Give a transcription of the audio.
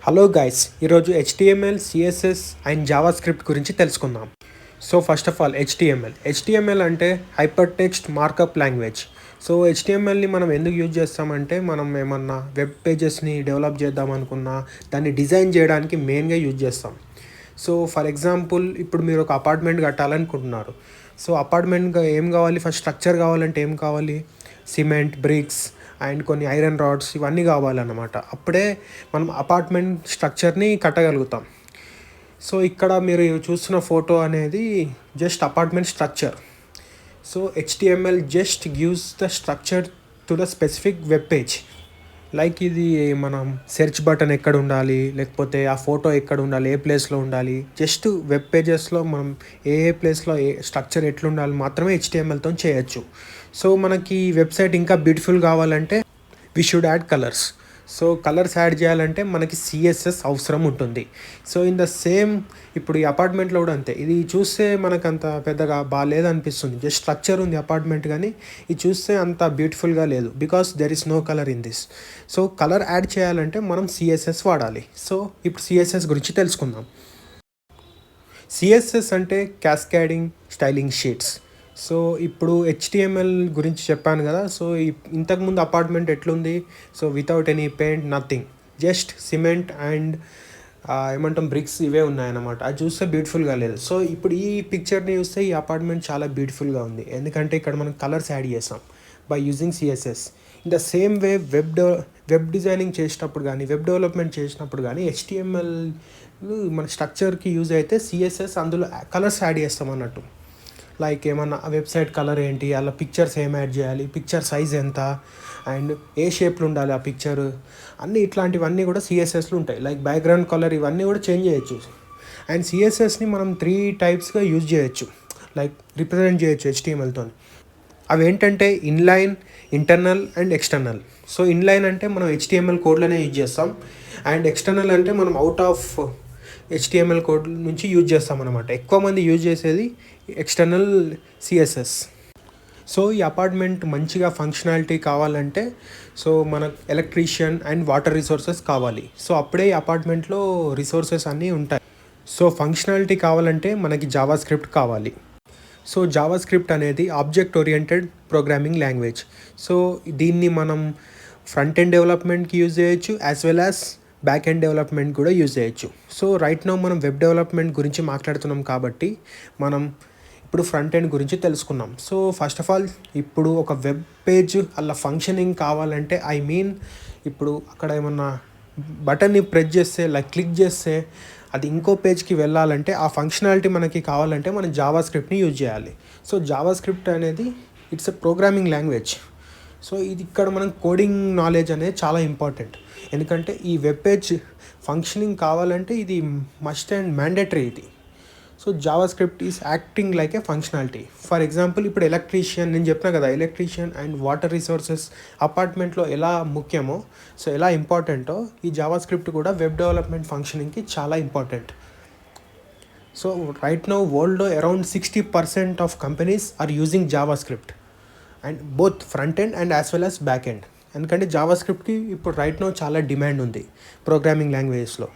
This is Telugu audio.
హలో గైస్, ఈరోజు HTML, CSS and JavaScript గురించి తెలుసుకుందాం. So first of all HTML అంటే hyper text markup language. So హెచ్టిఎంఎల్ని మనం ఎందుకు యూజ్ చేస్తామంటే మనం ఏమన్నా వెబ్ పేజెస్ని డెవలప్ చేద్దాం అనుకున్నా దాన్ని డిజైన్ చేయడానికి మెయిన్గా యూజ్ చేస్తాం. సో ఫర్ ఎగ్జాంపుల్ ఇప్పుడు మీరు ఒక అపార్ట్మెంట్ కట్టాలనుకుంటున్నారు. సో అపార్ట్మెంట్గా ఏం కావాలి, ఫస్ట్ స్ట్రక్చర్ కావాలంటే ఏం కావాలి, సిమెంట్, బ్రిక్స్ అండ్ కొన్ని ఐరన్ రాడ్స్ ఇవన్నీ కావాలన్నమాట. అప్పుడే మనం అపార్ట్మెంట్ స్ట్రక్చర్ని కట్టగలుగుతాం. సో ఇక్కడ మీరు చూస్తున్న ఫోటో అనేది just apartment structure. So HTML just gives the structure to the specific web page. Like ఇది మనం సెర్చ్ బటన్ ఎక్కడ ఉండాలి, లేకపోతే ఆ ఫోటో ఎక్కడ ఉండాలి, ఏ ప్లేస్లో ఉండాలి, జస్ట్ వెబ్ పేజెస్లో మనం ఏ ప్లేస్లో ఏ స్ట్రక్చర్ ఎట్లుండాలి మాత్రమే హెచ్టిఎంఎల్తో చేయొచ్చు. సో మనకి వెబ్సైట్ ఇంకా బ్యూటిఫుల్ కావాలంటే we should add colours. So colours add చేయాలంటే మనకి సిఎస్ఎస్ అవసరం ఉంటుంది. సో ఇన్ ద సేమ్ ఇప్పుడు ఈ అపార్ట్మెంట్లో కూడా అంతే. ఇది చూస్తే మనకు అంత పెద్దగా బాగాలేదు అనిపిస్తుంది, జస్ట్ స్ట్రక్చర్ ఉంది అపార్ట్మెంట్, కానీ ఇది చూస్తే అంత బ్యూటిఫుల్గా లేదు because there is no colour in this. So colour add చేయాలంటే మనం సిఎస్ఎస్ వాడాలి. సో ఇప్పుడు సిఎస్ఎస్ గురించి తెలుసుకుందాం. సిఎస్ఎస్ అంటే క్యాస్కేడింగ్ స్టైలింగ్ షీట్స్. సో ఇప్పుడు హెచ్టిఎంఎల్ గురించి చెప్పాను కదా. సో ఇంతకుముందు అపార్ట్మెంట్ ఎట్లుంది, so without any paint, nothing, just cement and ఏమంటాం బ్రిక్స్ ఇవే ఉన్నాయన్నమాట. అది చూస్తే బ్యూటిఫుల్గా లేదు. సో ఇప్పుడు ఈ పిక్చర్ని చూస్తే ఈ అపార్ట్మెంట్ చాలా బ్యూటిఫుల్గా ఉంది, ఎందుకంటే ఇక్కడ మనం కలర్స్ యాడ్ చేసాం by using CSS. In the same way web designing చేసినప్పుడు కానీ, వెబ్ డెవలప్మెంట్ చేసినప్పుడు కానీ హెచ్టిఎంఎల్ మన స్ట్రక్చర్కి యూజ్ అయితే సిఎస్ఎస్ అందులో కలర్స్ యాడ్ చేస్తాం అన్నట్టు. లైక్ ఏమన్నా వెబ్సైట్ కలర్ ఏంటి, అలా పిక్చర్స్ ఏం యాడ్ చేయాలి, పిక్చర్ సైజ్ ఎంత, అండ్ ఏ షేప్లో ఉండాలి ఆ పిక్చర్, అన్నీ ఇట్లాంటివన్నీ కూడా సిఎస్ఎస్లో ఉంటాయి. లైక్ బ్యాక్గ్రౌండ్ కలర్ ఇవన్నీ కూడా చేంజ్ చేయొచ్చు. అండ్ సిఎస్ఎస్ని మనం 3 టైప్స్గా యూజ్ చేయొచ్చు, లైక్ రిప్రజెంట్ చేయొచ్చు హెచ్టిఎంఎల్తో. అవి ఏంటంటే inline, internal and external. So inline అంటే మనం హెచ్టిఎంఎల్ కోడ్లోనే యూజ్ చేస్తాం, అండ్ ఎక్స్టర్నల్ అంటే మనం అవుట్ ఆఫ్ హెచ్టిఎంఎల్ కోడ్ నుంచి యూజ్ చేస్తాం అనమాట. ఎక్కువ మంది యూజ్ చేసేది ఎక్స్టర్నల్ సిఎస్ఎస్. సో ఈ అపార్ట్మెంట్ మంచిగా ఫంక్షనాలిటీ కావాలంటే సో మనకు ఎలక్ట్రీషియన్ అండ్ వాటర్ రిసోర్సెస్ కావాలి. సో అప్పుడే ఈ అపార్ట్మెంట్లో రిసోర్సెస్ అన్నీ ఉంటాయి. సో ఫంక్షనాలిటీ కావాలంటే మనకి జావా స్క్రిప్ట్ కావాలి. సో జావా స్క్రిప్ట్ అనేది object oriented programming language. So దీన్ని మనం ఫ్రంట్ ఎండ్ డెవలప్మెంట్కి యూజ్ చేయొచ్చు, as well as back end development కూడా యూజ్ చేయొచ్చు. సో రైట్ నౌ మనం వెబ్ డెవలప్మెంట్ గురించి మాట్లాడుతున్నాం కాబట్టి మనం ఇప్పుడు ఫ్రంట్ ఎండ్ గురించి తెలుసుకున్నాం. సో ఫస్ట్ ఆఫ్ ఆల్ ఇప్పుడు ఒక వెబ్ పేజ్ అలా ఫంక్షనింగ్ కావాలంటే, ఐ మీన్ ఇప్పుడు అక్కడ ఏమన్నా బటన్ని ప్రెస్ చేస్తే, లైక్ క్లిక్ చేస్తే అది ఇంకో పేజ్కి వెళ్ళాలంటే, ఆ ఫంక్షనాలిటీ మనకి కావాలంటే మనం జావా స్క్రిప్ట్ని యూజ్ చేయాలి. సో జావా స్క్రిప్ట్ అనేది it's a programming language. So ఇది ఇక్కడ మనం కోడింగ్ నాలెడ్జ్ అనేది చాలా ఇంపార్టెంట్, ఎందుకంటే ఈ వెబ్ పేజ్ ఫంక్షనింగ్ కావాలంటే ఇది మస్ట్ అండ్ మ్యాండేటరీ ఇది. So Java script is acting like A functionality. For example ఇప్పుడు ఎలక్ట్రీషియన్, నేను చెప్పిన కదా, ఎలక్ట్రీషియన్ అండ్ వాటర్ రిసోర్సెస్ అపార్ట్మెంట్లో ఎలా ముఖ్యమో, సో ఎలా ఇంపార్టెంటో ఈ జావా స్క్రిప్ట్ కూడా వెబ్ డెవలప్మెంట్ ఫంక్షనింగ్కి చాలా ఇంపార్టెంట్. సో రైట్ నౌ వరల్డ్లో around 60% of companies are using JavaScript, and both front end and as well as back end. ఎందుకంటే జావా స్క్రిప్ట్కి ఇప్పుడు రైట్ నౌ చాలా డిమాండ్ ఉంది ప్రోగ్రామింగ్ లాంగ్వేజెస్లో.